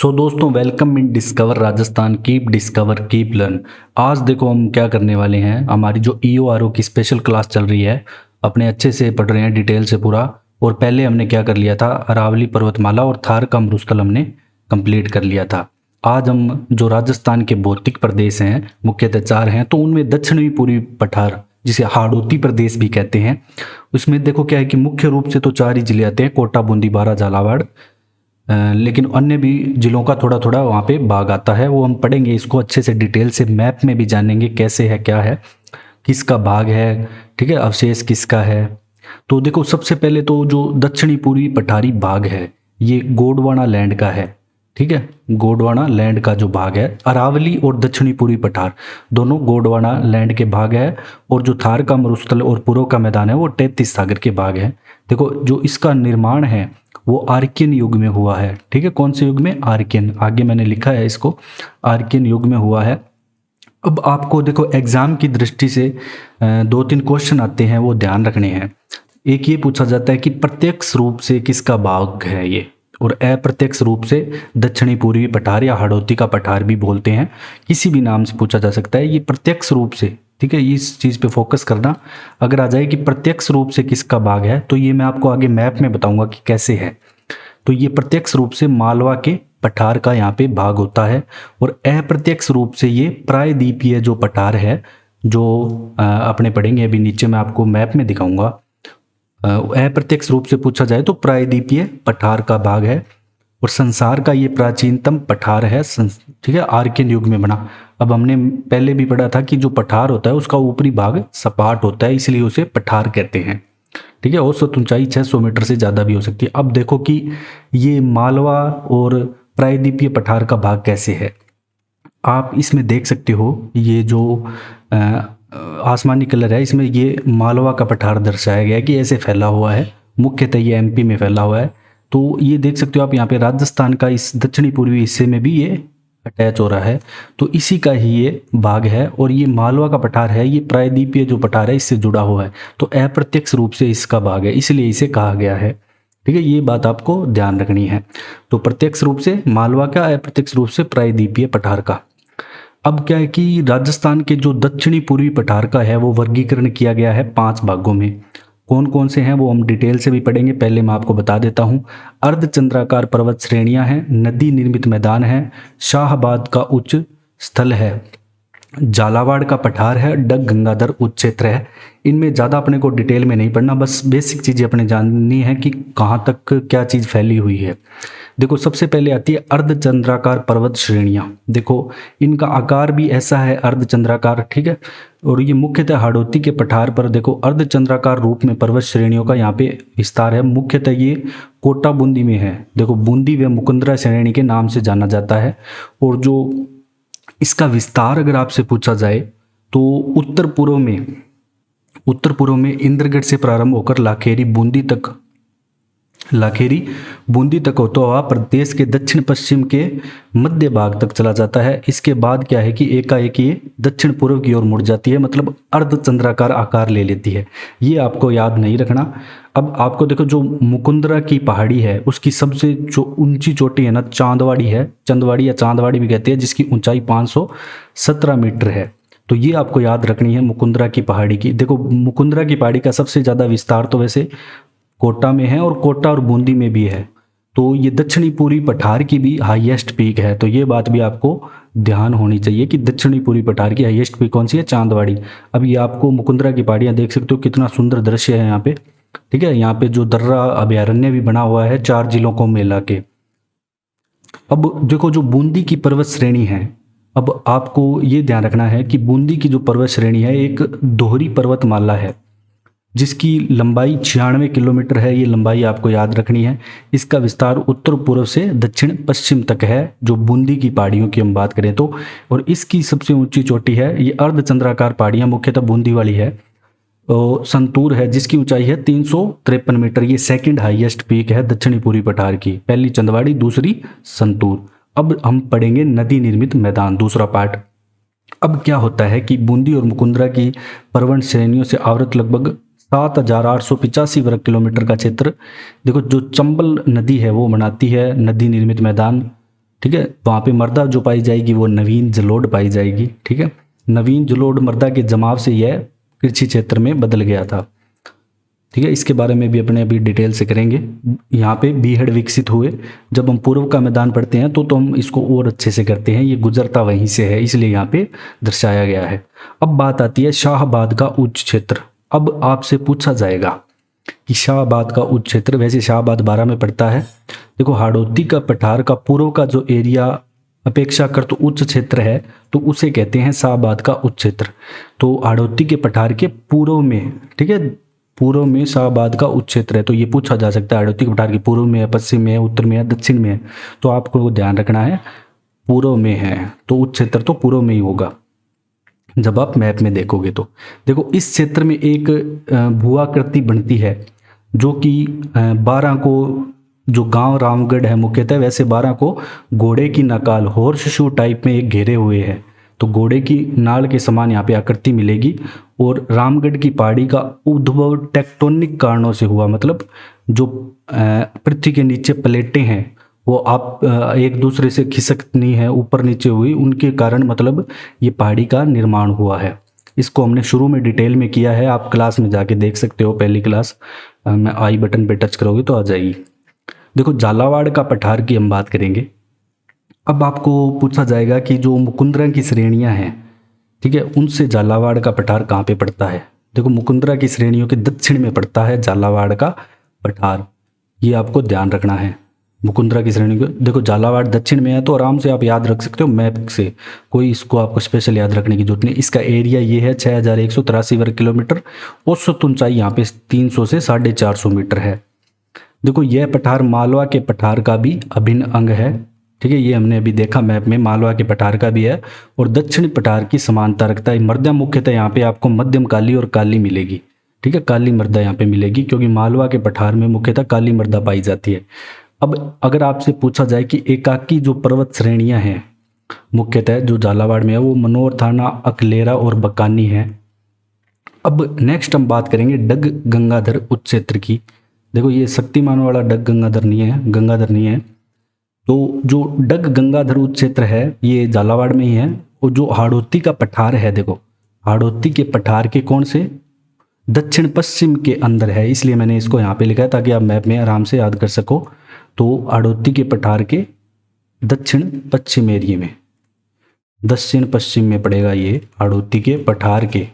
सो दोस्तों, welcome in discover Rajasthan, keep discover keep learn. आज देखो हम क्या करने वाले हैं। हमारी जो EORO की स्पेशल क्लास चल रही है, अपने अच्छे से पढ़ रहे हैं डिटेल से पूरा। और पहले हमने क्या कर लिया था, अरावली पर्वतमाला और थार का मरुस्थल हमने कंप्लीट कर लिया था। आज हम जो राजस्थान के भौतिक प्रदेश हैं, मुख्यतः 4 हैं, तो उनमें दक्षिणी पूर्वी पठार जिसे हाड़ौती प्रदेश भी कहते हैं, उसमें देखो क्या है कि मुख्य रूप से तो 4 ही जिले आते हैं, कोटा, बूंदी, बारा, झालावाड़। लेकिन अन्य भी जिलों का थोड़ा थोड़ा वहाँ पे भाग आता है, वो हम पढ़ेंगे इसको अच्छे से डिटेल से, मैप में भी जानेंगे कैसे है, क्या है, किसका भाग है, ठीक है, अवशेष किसका है। तो देखो सबसे पहले तो जो दक्षिणी पूर्वी पठारी भाग है ये गोंडवाना लैंड का है, ठीक है। गोंडवाना लैंड का जो भाग है, अरावली और दक्षिणी पूर्वी पठार दोनों गोंडवाना लैंड के भाग है। और जो थार का मरुस्थल और पूर्व का मैदान है वो 33 सागर के भाग है। देखो जो इसका निर्माण है वो आर्कियन युग में हुआ है, ठीक है। कौन से युग में? आर्कियन, आगे मैंने लिखा है इसको, आर्कियन युग में हुआ है। अब आपको देखो एग्जाम की दृष्टि से 2-3 क्वेश्चन आते हैं, वो ध्यान रखने हैं। एक ये पूछा जाता है कि प्रत्यक्ष रूप से किसका भाग है ये, और अप्रत्यक्ष रूप से दक्षिणी पूर्वी पठार या हाड़ौती का पठार भी बोलते हैं, किसी भी नाम से पूछा जा सकता है। ये प्रत्यक्ष रूप से, ठीक है, इस चीज़ पे फोकस करना। अगर आ जाए कि प्रत्यक्ष रूप से किसका भाग है, तो ये मैं आपको आगे मैप में बताऊंगा कि कैसे है। तो ये प्रत्यक्ष रूप से मालवा के पठार का यहाँ पे भाग होता है, और अप्रत्यक्ष रूप से ये प्रायद्वीपीय जो पठार है, जो अपने पढ़ेंगे अभी नीचे, मैं आपको मैप में दिखाऊंगा। अप्रत्यक्ष रूप से पूछा जाए तो प्रायद्वीपीय पठार का भाग है, और संसार का ये प्राचीनतम पठार है, ठीक है, आर्कियन युग में बना। अब हमने पहले भी पढ़ा था कि जो पठार होता है उसका ऊपरी भाग सपाट होता है, इसलिए उसे पठार कहते हैं, ठीक है। औसत ऊंचाई 600 मीटर से ज़्यादा भी हो सकती है। अब देखो कि ये मालवा और प्रायद्वीपीय पठार का भाग कैसे है। आप इसमें देख सकते हो, ये जो आसमानी कलर है, इसमें ये मालवा का पठार दर्शाया गया है कि ऐसे फैला हुआ है, मुख्यतः ये MP में फैला हुआ है। तो ये देख सकते हो आप यहाँ पे राजस्थान का इस दक्षिणी पूर्वी हिस्से में भी ये अटैच हो रहा है, तो इसी का ही ये भाग है। और ये मालवा का पठार है, ये प्रायद्वीपीय जो पठार है इससे जुड़ा हुआ है, तो अप्रत्यक्ष रूप से इसका भाग है, इसलिए इसे कहा गया है, ठीक है। ये बात आपको ध्यान रखनी है। तो प्रत्यक्ष रूप से मालवा का, अप्रत्यक्ष रूप से प्रायद्वीपीय पठार का। अब क्या है कि राजस्थान के जो दक्षिणी पूर्वी पठार का है वो वर्गीकरण किया गया है 5 भागों में। कौन कौन से हैं वो हम डिटेल से भी पढ़ेंगे, पहले मैं आपको बता देता हूँ। अर्धचंद्राकार पर्वत श्रेणियां हैं, नदी निर्मित मैदान है, शाहबाद का उच्च स्थल है, झालावाड़ का पठार है, डग गंगाधर उच्च क्षेत्र है। इनमें ज़्यादा अपने को डिटेल में नहीं पढ़ना, बस बेसिक चीज़ें अपने जाननी है कि कहाँ तक क्या चीज़ फैली हुई है। देखो सबसे पहले आती है अर्धचंद्राकार पर्वत श्रेणियाँ। देखो इनका आकार भी ऐसा है, अर्धचंद्राकार, ठीक है। और ये मुख्यतः हाड़ौती के पठार पर देखो अर्धचंद्राकार रूप में पर्वत श्रेणियों का यहाँ पे विस्तार है। मुख्यतः ये कोटा बूंदी में है। देखो बूंदी व मुकुंदरा श्रेणी के नाम से जाना जाता है। और जो इसका विस्तार अगर आपसे पूछा जाए तो उत्तर पूर्व में इंद्रगढ़ से प्रारंभ होकर बूंदी तक होता हुआ प्रदेश के दक्षिण पश्चिम के मध्य भाग तक चला जाता है। इसके बाद क्या है कि एकाएक ये दक्षिण पूर्व की ओर मुड़ जाती है, मतलब अर्धचंद्राकार आकार ले लेती है। ये आपको याद नहीं रखना। अब आपको देखो जो मुकुंदरा की पहाड़ी है उसकी सबसे जो ऊंची चोटी है ना, चंदवाड़ी या चांदवाड़ी भी कहते हैं, जिसकी ऊंचाई 517 मीटर है। तो ये आपको याद रखनी है मुकुंदरा की पहाड़ी की। देखो मुकुंदरा की पहाड़ी का सबसे ज़्यादा विस्तार तो वैसे कोटा में है, और कोटा और बूंदी में भी है। तो ये दक्षिणी पूर्वी पठार की भी हाईएस्ट पीक है। तो ये बात भी आपको ध्यान होनी चाहिए कि दक्षिणी पूर्वी पठार की हाईएस्ट पीक कौन सी है? चांदवाड़ी। अब ये आपको मुकुंदरा की पहाड़ियाँ देख सकते हो, कितना सुंदर दृश्य है यहाँ पे, ठीक है। यहाँ पे जो दर्रा अभयारण्य भी बना हुआ है 4 जिलों को मिला के। अब देखो जो बूंदी की पर्वत श्रेणी है, अब आपको ये ध्यान रखना है कि बूंदी की जो पर्वत श्रेणी है एक दोहरी पर्वतमाला है, जिसकी लंबाई 96 किलोमीटर है। ये लंबाई आपको याद रखनी है। इसका विस्तार उत्तर पूर्व से दक्षिण पश्चिम तक है, जो बूंदी की पहाड़ियों की हम बात करें तो। और इसकी सबसे ऊंची चोटी है, ये अर्धचंद्राकार पहाड़ियाँ मुख्यतः बूंदी वाली है, संतूर है, जिसकी ऊंचाई है 353 मीटर। ये सेकंड हाईएस्ट पीक है दक्षिणी पूर्वी पठार की, पहली चंदवाड़ी, दूसरी संतूर। अब हम पढ़ेंगे नदी निर्मित मैदान, दूसरा पार्ट। अब क्या होता है कि बूंदी और मुकुंदरा की पर्वत श्रेणियों से आवृत लगभग 7,885 वर्ग किलोमीटर का क्षेत्र देखो जो चंबल नदी है वो बनाती है नदी निर्मित मैदान, ठीक है। वहाँ पे मृदा जो पाई जाएगी वो नवीन जलोढ़ पाई जाएगी। ठीक है, नवीन जलोढ़ मृदा के जमाव से यह कृषि क्षेत्र में बदल गया था। ठीक है, इसके बारे में भी अपने अभी डिटेल से करेंगे। यहाँ पे बीहड़ विकसित हुए। जब हम पूर्व का मैदान पढ़ते हैं तो हम इसको और अच्छे से करते हैं, ये गुजरता वहीं से है इसलिए यहाँ पे दर्शाया गया है। अब बात आती है शाहबाद का उच्च क्षेत्र। अब आपसे पूछा जाएगा कि शाहबाद का उच्च क्षेत्र, वैसे शाहबाद 12 में पड़ता है। देखो, हाड़ौती का पठार का पूर्व का जो एरिया अपेक्षाकृत उच्च क्षेत्र है तो उसे कहते हैं शाहबाद का उच्च क्षेत्र। तो हाड़ौती के पठार के पूर्व में, ठीक है, पूर्व में शाहबाद का उच्च क्षेत्र है। तो ये पूछा जा सकता है हाड़ौती के पठार के पूर्व में है, पश्चिम में है, उत्तर में है, दक्षिण में है। तो आपको ध्यान रखना है पूर्व में है तो उच्च क्षेत्र तो पूर्व में ही होगा जब आप मैप में देखोगे। तो देखो, इस क्षेत्र में एक भूआकृति बनती है जो कि 12 को, जो गांव रामगढ़ है मुख्यतः, वैसे 12 को घोड़े की नकाल हॉर्स शू टाइप में एक घेरे हुए है। तो घोड़े की नाल के समान यहाँ पे आकृति मिलेगी। और रामगढ़ की पहाड़ी का उद्भव टेक्टोनिक कारणों से हुआ, मतलब जो पृथ्वी के नीचे प्लेटें हैं वो आप एक दूसरे से खिसकनी है, ऊपर नीचे हुई, उनके कारण मतलब ये पहाड़ी का निर्माण हुआ है। इसको हमने शुरू में डिटेल में किया है, आप क्लास में जाके देख सकते हो, पहली क्लास में आई बटन पे टच करोगे तो आ जाएगी। देखो, झालावाड़ का पठार की हम बात करेंगे। अब आपको पूछा जाएगा कि जो मुकुंदरा की श्रेणियां हैं, ठीक है, उनसे झालावाड़ का पठार कहाँ पे पड़ता है। देखो, मुकुंदरा की श्रेणियों के दक्षिण में पड़ता है झालावाड़ का पठार, ये आपको ध्यान रखना है। मुकुंदरा की श्रेणी को देखो, झालावाड़ दक्षिण में है तो आराम से आप याद रख सकते हो मैप से, कोई इसको आपको स्पेशल याद रखने की जरूरत नहीं। इसका एरिया ये है 6183 वर्ग किलोमीटर। औसत ऊंचाई यहाँ पे 300 से 450 मीटर है। देखो, यह पठार मालवा के पठार का भी अभिन्न अंग है। ठीक है, ये हमने अभी देखा मैप में, मालवा के पठार का भी है और दक्षिणी पठार की समानता रखता है। मृदा मुख्यतः यहाँ पे आपको मध्यम काली और काली मिलेगी। ठीक है, काली मृदा यहाँ पे मिलेगी क्योंकि मालवा के पठार में मुख्यतः काली मृदा पाई जाती है। अब अगर आपसे पूछा जाए कि एकाकी जो पर्वत श्रेणियां हैं मुख्यतः जो झालावाड़ में है वो मनोर, थाना, अकलेरा और बकानी है। अब नेक्स्ट हम बात करेंगे डग गंगाधर उच्च क्षेत्र की। देखो, ये शक्तिमान वाला डग गंगाधर नहीं है। तो जो डग गंगाधर उच्च क्षेत्र है ये झालावाड़ में ही है। और जो हाड़ौती का पठार है, देखो हाड़ौती के पठार के कौन से दक्षिण पश्चिम के अंदर है, इसलिए मैंने इसको यहाँ पे लिखा है ताकि आप मैप में आराम से याद कर सको। तो हाड़ौती के पठार के दक्षिण पश्चिम एरिया में, दक्षिण पश्चिम में पड़ेगा ये हाड़ौती के पठार के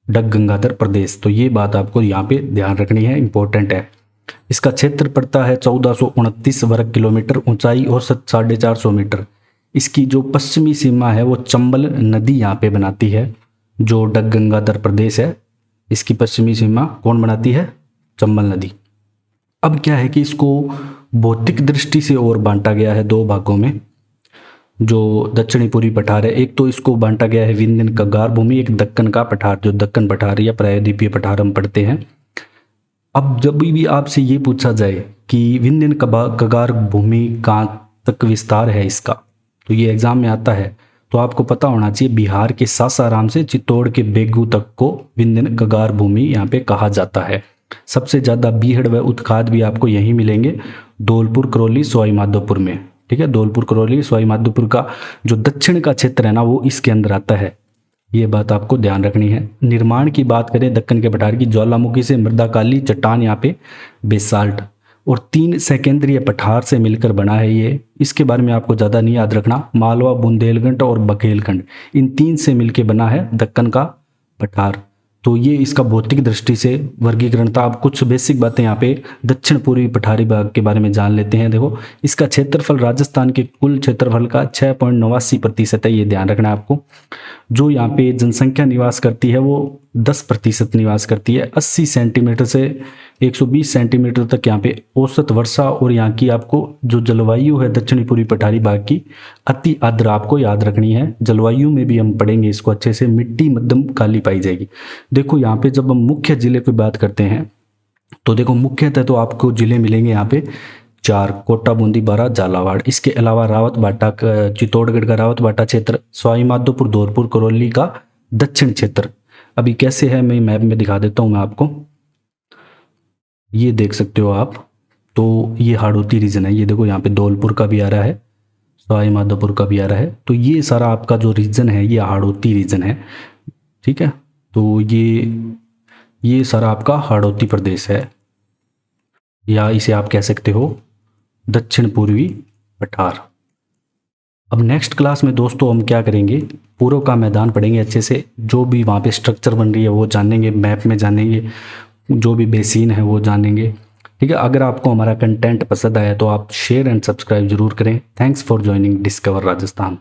डग गंगाधर प्रदेश। तो ये बात आपको यहाँ पे ध्यान रखनी है, इंपॉर्टेंट है। इसका क्षेत्र पड़ता है 1429 वर्ग किलोमीटर, ऊंचाई औसत 450 मीटर। इसकी जो पश्चिमी सीमा है वो चंबल नदी यहाँ पे बनाती है। जो डग गंगाधर प्रदेश है इसकी पश्चिमी सीमा कौन बनाती है? चंबल नदी। अब क्या है कि इसको भौतिक दृष्टि से और बांटा गया है दो भागों में। जो दक्षिणी पूर्वी पठार है, एक तो इसको बांटा गया है विंध्यन कगार भूमि, एक दक्कन का पठार, जो दक्कन पठार या प्रायद्वीपीय पठार हम पढ़ते हैं। अब जब भी आपसे ये पूछा जाए कि विंध्यन कगार भूमि कहाँ तक विस्तार है इसका, तो ये एग्जाम में आता है, तो आपको पता होना चाहिए बिहार के सासाराम से चित्तौड़ के बेगू तक को विंध्यन कगार भूमि यहाँ पे कहा जाता है। सबसे ज़्यादा बीहड़ व उत्खाद भी आपको यहीं मिलेंगे, धौलपुर, करौली, सवाई माधोपुर में। ठीक है, धौलपुर, करौली, सवाई माधोपुर का जो दक्षिण का क्षेत्र है ना वो इसके अंदर आता है। ये बात आपको ध्यान रखनी है। निर्माण की बात करें दक्कन के पठार की, ज्वालामुखी से मृदा काली चट्टान यहाँ पे बेसाल्ट और 3 सेकेंद्रीय पठार से मिलकर बना है ये। इसके बारे में आपको ज़्यादा नहीं याद रखना, मालवा, बुंदेलखंड और बघेलखंड, इन 3 से मिलकर बना है दक्कन का पठार। तो ये इसका भौतिक दृष्टि से वर्गीकरण था। अब कुछ बेसिक बातें यहाँ पे दक्षिण पूर्वी पठारी भाग के बारे में जान लेते हैं। देखो, इसका क्षेत्रफल राजस्थान के कुल क्षेत्रफल का 6.89% है, ये ध्यान रखना है आपको। जो यहाँ पे जनसंख्या निवास करती है वो 10% निवास करती है। 80 सेंटीमीटर से 120 सेंटीमीटर तक यहाँ पे औसत वर्षा, और यहाँ की आपको जो जलवायु है दक्षिणी पूर्वी पठारी भाग की अति आर्द्र आपको याद रखनी है। जलवायु में भी हम पढ़ेंगे इसको अच्छे से। मिट्टी मध्यम काली पाई जाएगी। देखो, यहाँ पे जब हम मुख्य जिले की बात करते हैं तो देखो मुख्यतः तो आपको जिले मिलेंगे यहाँ पे 4, कोटा, बूंदी, बारां, झालावाड़। इसके अलावा रावत बाटा, चित्तौड़गढ़ का रावत बाटा क्षेत्र, सवाई माधोपुर, धौलपुर, करौली का दक्षिण क्षेत्र। अभी कैसे है मैं मैप में दिखा देता हूँ मैं आपको, ये देख सकते हो आप। तो ये हाड़ौती रीजन है, ये देखो यहाँ पे धौलपुर का भी आ रहा है, सवाई माधोपुर का भी आ रहा है। तो ये सारा आपका जो रीजन है ये हाड़ौती रीजन है, ठीक है। तो ये सारा आपका हाड़ौती प्रदेश है, या इसे आप कह सकते हो दक्षिण पूर्वी पठार। अब नेक्स्ट क्लास में दोस्तों हम क्या करेंगे, पूर्व का मैदान पढ़ेंगे अच्छे से, जो भी वहाँ पे स्ट्रक्चर बन रही है वो जानेंगे, मैप में जानेंगे, जो भी बेसिन है वो जानेंगे, ठीक है। अगर आपको हमारा कंटेंट पसंद आया तो आप शेयर एंड सब्सक्राइब जरूर करें। Thanks for joining discover Rajasthan.